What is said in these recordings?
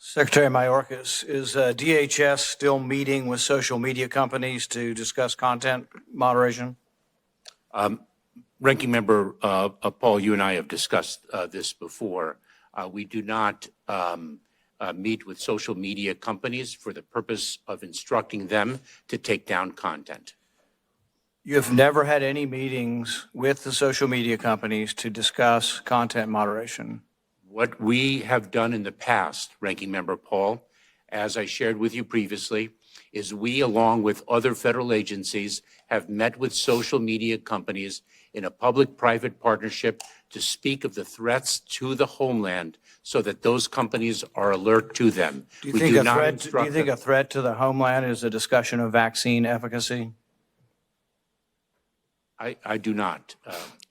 Secretary Mayorkas, is DHS still meeting with social media companies to discuss content moderation? Ranking Member Paul, you and I have discussed this before. We do not meet with social media companies for the purpose of instructing them to take down content. You have never had any meetings with the social media companies to discuss content moderation? What we have done in the past, Ranking Member Paul, as I shared with you previously, is we, along with other federal agencies, have met with social media companies in a public-private partnership to speak of the threats to the homeland so that those companies are alert to them. Do you think a threat to the homeland is a discussion of vaccine efficacy? I do not,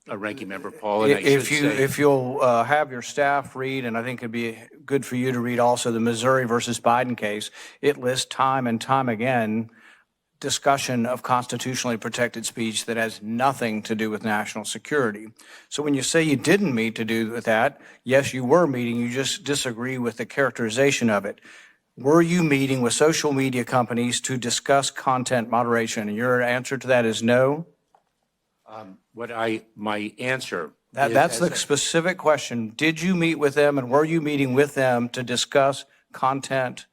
Ranking Member Paul. And if you'll have your staff read, and I think it'd be good for you to read also the Missouri versus Biden case, it lists time and time again discussion of constitutionally protected speech that has nothing to do with national security. So when you say you didn't meet to do with that, yes, you were meeting, you just disagree with the characterization of it. Were you meeting with social media companies to discuss content moderation? And your answer to that is no? My answer. That's the specific question. Did you meet with them, and were you meeting with them to discuss content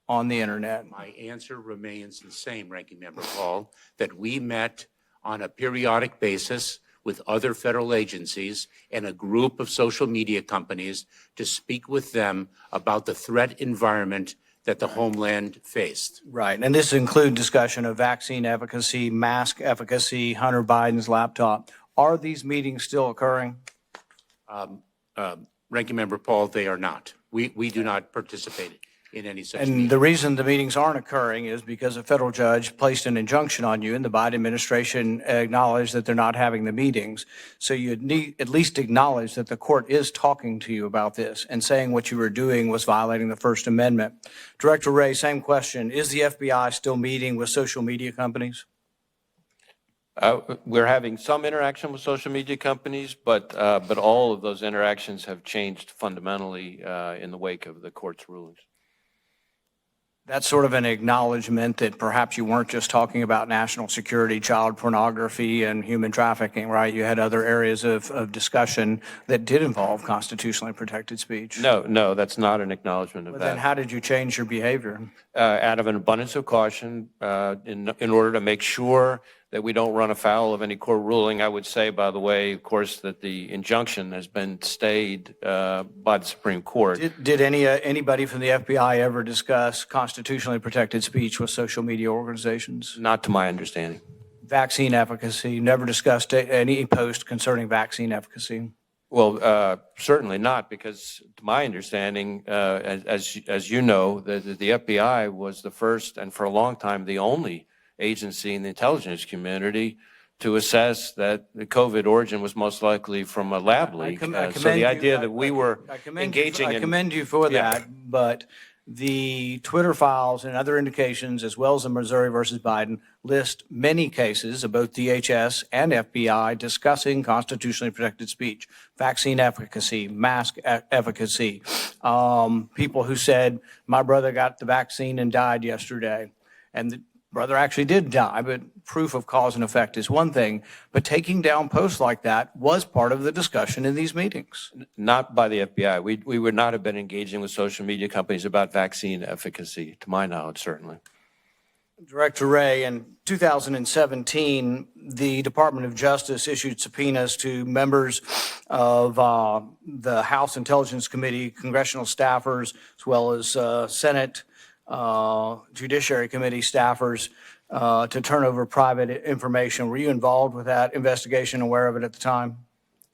on the internet? My answer remains the same, Ranking Member Paul, that we met on a periodic basis with other federal agencies and a group of social media companies to speak with them about the threat environment that the homeland faced. Right, and this includes discussion of vaccine efficacy, mask efficacy, Hunter Biden's laptop. Are these meetings still occurring? Ranking Member Paul, they are not. We do not participate in any such meeting. And the reason the meetings aren't occurring is because a federal judge placed an injunction on you, and the Biden administration acknowledged that they're not having the meetings. So you'd need at least acknowledge that the court is talking to you about this and saying what you were doing was violating the First Amendment. Director Wray, same question. Is the FBI still meeting with social media companies? We're having some interaction with social media companies, but all of those interactions have changed fundamentally in the wake of the court's rulings. That's sort of an acknowledgement that perhaps you weren't just talking about national security, child pornography, and human trafficking, right? You had other areas of discussion that did involve constitutionally protected speech. No, that's not an acknowledgement of that. Then how did you change your behavior? Out of an abundance of caution, in order to make sure that we don't run afoul of any court ruling. I would say, by the way, of course, that the injunction has been stayed by the Supreme Court. Did anybody from the FBI ever discuss constitutionally protected speech with social media organizations? Not to my understanding. Vaccine efficacy, never discussed any post concerning vaccine efficacy? Well, certainly not, because to my understanding, as you know, the FBI was the first and for a long time the only agency in the intelligence community to assess that the COVID origin was most likely from a lab leak. So the idea that we were engaging in... I commend you for that, but the Twitter files and other indications, as well as the Missouri versus Biden, list many cases of both DHS and FBI discussing constitutionally protected speech, vaccine efficacy, mask efficacy. People who said, my brother got the vaccine and died yesterday. And the brother actually did die, but proof of cause and effect is one thing. But taking down posts like that was part of the discussion in these meetings. Not by the FBI. We would not have been engaging with social media companies about vaccine efficacy, to my knowledge, certainly. Director Wray, in 2017, the Department of Justice issued subpoenas to members of the House Intelligence Committee, congressional staffers, as well as Senate Judiciary Committee staffers to turn over private information. Were you involved with that investigation, aware of it at the time?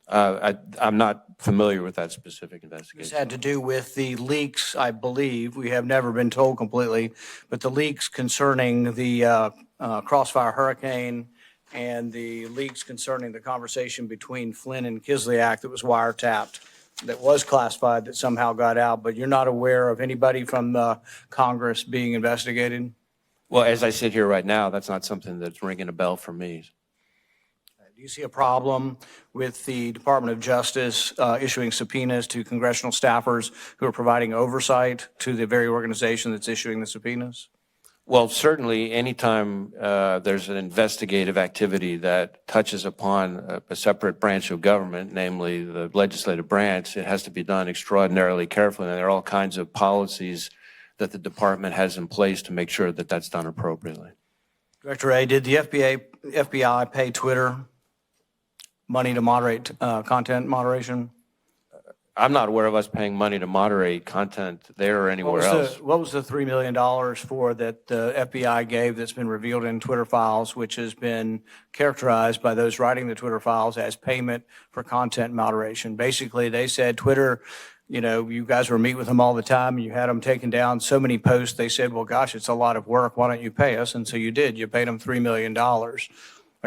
I'm not familiar with that specific investigation. This had to do with the leaks, I believe. We have never been told completely, but the leaks concerning the Crossfire Hurricane and the leaks concerning the conversation between Flynn and Kislyak that was wiretapped, that was classified, that somehow got out, but you're not aware of anybody from Congress being investigated? Well, as I sit here right now, that's not something that's ringing a bell for me. Do you see a problem with the Department of Justice issuing subpoenas to congressional staffers who are providing oversight to the very organization that's issuing the subpoenas? Well, certainly, anytime there's an investigative activity that touches upon a separate branch of government, namely the legislative branch, it has to be done extraordinarily carefully. And there are all kinds of policies that the department has in place to make sure that that's done appropriately. Director A, did the FBI pay Twitter money to moderate content moderation? I'm not aware of us paying money to moderate content there or anywhere else. What was the $3 million for that the FBI gave that's been revealed in Twitter files, which has been characterized by those writing the Twitter files as payment for content moderation? Basically, they said Twitter, you know, you guys were meeting with them all the time, and you had them taking down so many posts. They said, well, gosh, it's a lot of work. Why don't you pay us? And so you did. You paid them $3 million. Are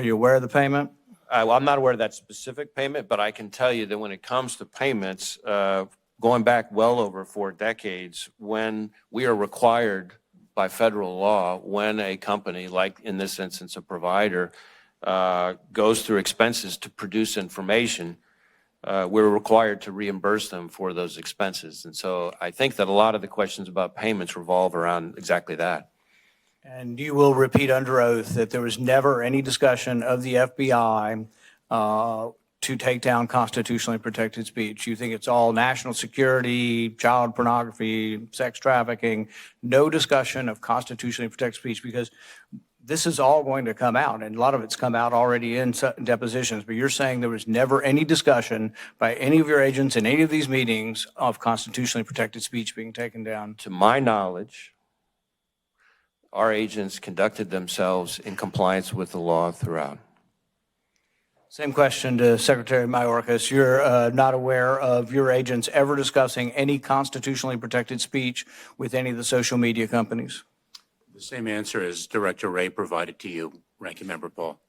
you aware of the payment? Well, I'm not aware of that specific payment, but I can tell you that when it comes to payments, going back well over 4 decades, when we are required by federal law, when a company, like in this instance a provider, goes through expenses to produce information, we're required to reimburse them for those expenses. And so I think that a lot of the questions about payments revolve around exactly that. And you will repeat under oath that there was never any discussion of the FBI to take down constitutionally protected speech. You think it's all national security, child pornography, sex trafficking, no discussion of constitutionally protected speech, because this is all going to come out, and a lot of it's come out already in depositions, but you're saying there was never any discussion by any of your agents in any of these meetings of constitutionally protected speech being taken down? To my knowledge, our agents conducted themselves in compliance with the law throughout. Same question to Secretary Mayorkas. You're not aware of your agents ever discussing any constitutionally protected speech with any of the social media companies? The same answer as Director Ray provided to you, Ranking Member Paul.